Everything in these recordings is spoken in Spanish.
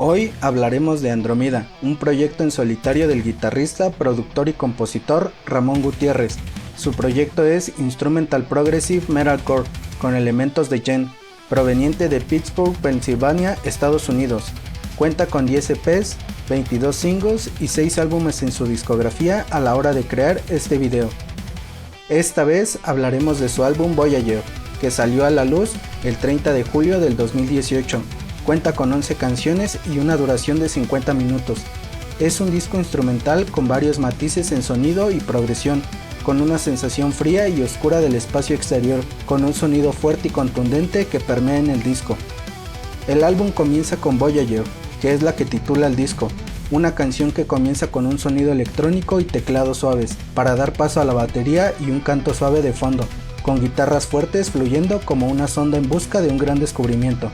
Hoy hablaremos de Andromeda, un proyecto en solitario del guitarrista, productor y compositor Ramón Gutiérrez. Su proyecto es Instrumental Progressive Metalcore, con elementos de Gen, proveniente de Pittsburgh, Pensilvania, Estados Unidos. Cuenta con 10 EPs, 22 singles y 6 álbumes en su discografía a la hora de crear este video. Esta vez hablaremos de su álbum Voyager, que salió a la luz el 30 de julio del 2018. Cuenta con 11 canciones y una duración de 50 minutos. Es un disco instrumental con varios matices en sonido y progresión, con una sensación fría y oscura del espacio exterior, con un sonido fuerte y contundente que permea en el disco. El álbum comienza con Voyager, que es la que titula el disco, una canción que comienza con un sonido electrónico y teclados suaves, para dar paso a la batería y un canto suave de fondo, con guitarras fuertes fluyendo como una sonda en busca de un gran descubrimiento.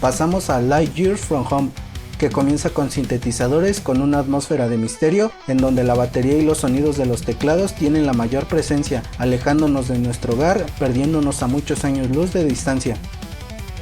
Pasamos a Light Years From Home, que comienza con sintetizadores con una atmósfera de misterio, en donde la batería y los sonidos de los teclados tienen la mayor presencia, alejándonos de nuestro hogar, perdiéndonos a muchos años luz de distancia.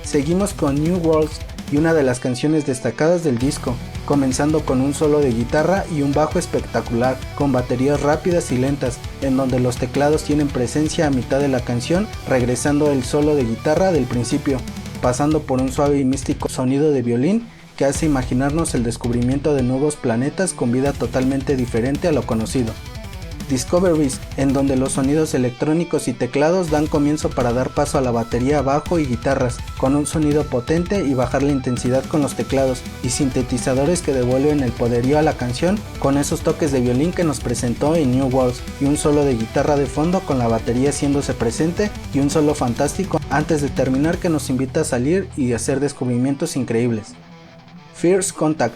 Seguimos con New Worlds y una de las canciones destacadas del disco, comenzando con un solo de guitarra y un bajo espectacular, con baterías rápidas y lentas, en donde los teclados tienen presencia a mitad de la canción, regresando el solo de guitarra del principio, pasando por un suave y místico sonido de violín que hace imaginarnos el descubrimiento de nuevos planetas con vida totalmente diferente a lo conocido. Discoveries, en donde los sonidos electrónicos y teclados dan comienzo para dar paso a la batería, bajo y guitarras, con un sonido potente y bajar la intensidad con los teclados y sintetizadores que devuelven el poderío a la canción con esos toques de violín que nos presentó en New Worlds, y un solo de guitarra de fondo con la batería haciéndose presente y un solo fantástico antes de terminar que nos invita a salir y hacer descubrimientos increíbles. First Contact,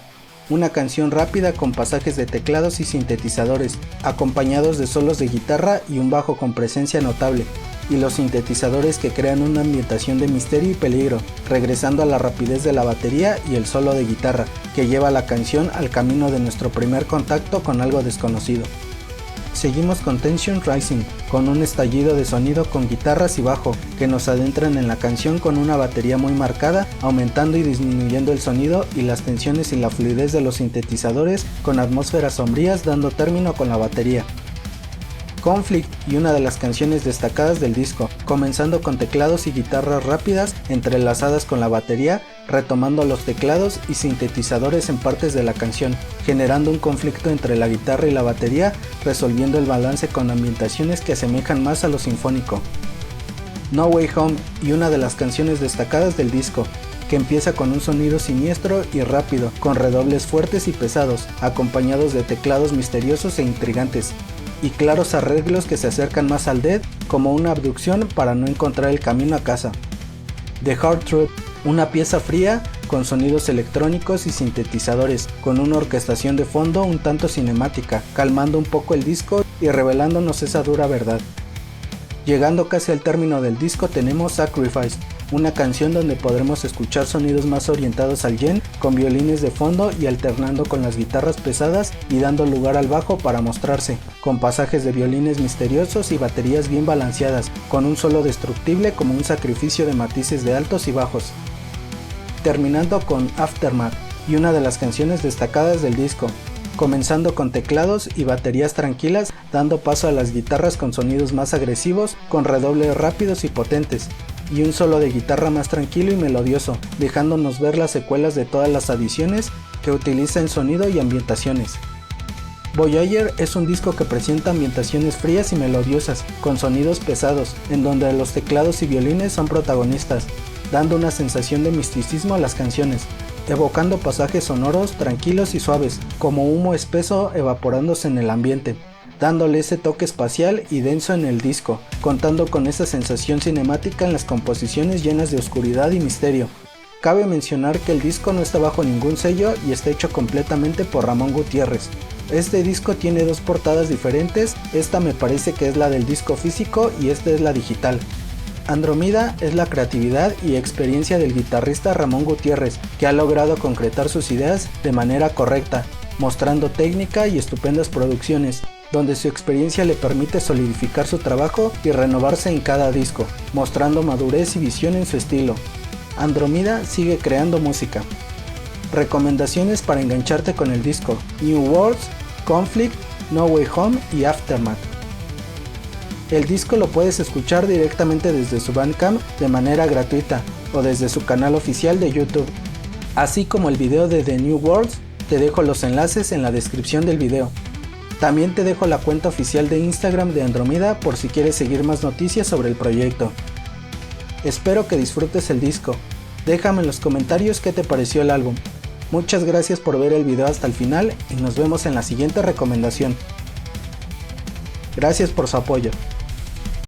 una canción rápida con pasajes de teclados y sintetizadores, acompañados de solos de guitarra y un bajo con presencia notable, y los sintetizadores que crean una ambientación de misterio y peligro, regresando a la rapidez de la batería y el solo de guitarra, que lleva la canción al camino de nuestro primer contacto con algo desconocido. Seguimos con Tension Rising, con un estallido de sonido con guitarras y bajo, que nos adentran en la canción con una batería muy marcada, aumentando y disminuyendo el sonido y las tensiones y la fluidez de los sintetizadores con atmósferas sombrías dando término con la batería. Conflict, y una de las canciones destacadas del disco, comenzando con teclados y guitarras rápidas entrelazadas con la batería, retomando los teclados y sintetizadores en partes de la canción, generando un conflicto entre la guitarra y la batería, resolviendo el balance con ambientaciones que asemejan más a lo sinfónico. No Way Home, y una de las canciones destacadas del disco, que empieza con un sonido siniestro y rápido, con redobles fuertes y pesados, acompañados de teclados misteriosos e intrigantes, y claros arreglos que se acercan más al death, como una abducción para no encontrar el camino a casa. The Hard Truth, una pieza fría con sonidos electrónicos y sintetizadores, con una orquestación de fondo un tanto cinemática, calmando un poco el disco y revelándonos esa dura verdad. Llegando casi al término del disco tenemos Sacrifice, una canción donde podremos escuchar sonidos más orientados al Gen, con violines de fondo y alternando con las guitarras pesadas y dando lugar al bajo para mostrarse, con pasajes de violines misteriosos y baterías bien balanceadas, con un solo destructible como un sacrificio de matices de altos y bajos. Terminando con Aftermath, y una de las canciones destacadas del disco, comenzando con teclados y baterías tranquilas, dando paso a las guitarras con sonidos más agresivos, con redobles rápidos y potentes, y un solo de guitarra más tranquilo y melodioso, dejándonos ver las secuelas de todas las adiciones que utiliza en sonido y ambientaciones. Voyager es un disco que presenta ambientaciones frías y melodiosas, con sonidos pesados, en donde los teclados y violines son protagonistas, dando una sensación de misticismo a las canciones, evocando pasajes sonoros tranquilos y suaves, como humo espeso evaporándose en el ambiente, dándole ese toque espacial y denso en el disco, contando con esa sensación cinemática en las composiciones llenas de oscuridad y misterio. Cabe mencionar que el disco no está bajo ningún sello y está hecho completamente por Ramón Gutiérrez. Este disco tiene dos portadas diferentes, esta me parece que es la del disco físico y esta es la digital. Andromeda es la creatividad y experiencia del guitarrista Ramón Gutiérrez, que ha logrado concretar sus ideas de manera correcta, mostrando técnica y estupendas producciones, donde su experiencia le permite solidificar su trabajo y renovarse en cada disco, mostrando madurez y visión en su estilo. Andromeda sigue creando música. Recomendaciones para engancharte con el disco: New Worlds, Conflict, No Way Home y Aftermath. El disco lo puedes escuchar directamente desde su Bandcamp de manera gratuita o desde su canal oficial de YouTube. Así como el video de The New Worlds, te dejo los enlaces en la descripción del video. También te dejo la cuenta oficial de Instagram de Andromeda por si quieres seguir más noticias sobre el proyecto. Espero que disfrutes el disco. Déjame en los comentarios qué te pareció el álbum. Muchas gracias por ver el video hasta el final y nos vemos en la siguiente recomendación. Gracias por su apoyo.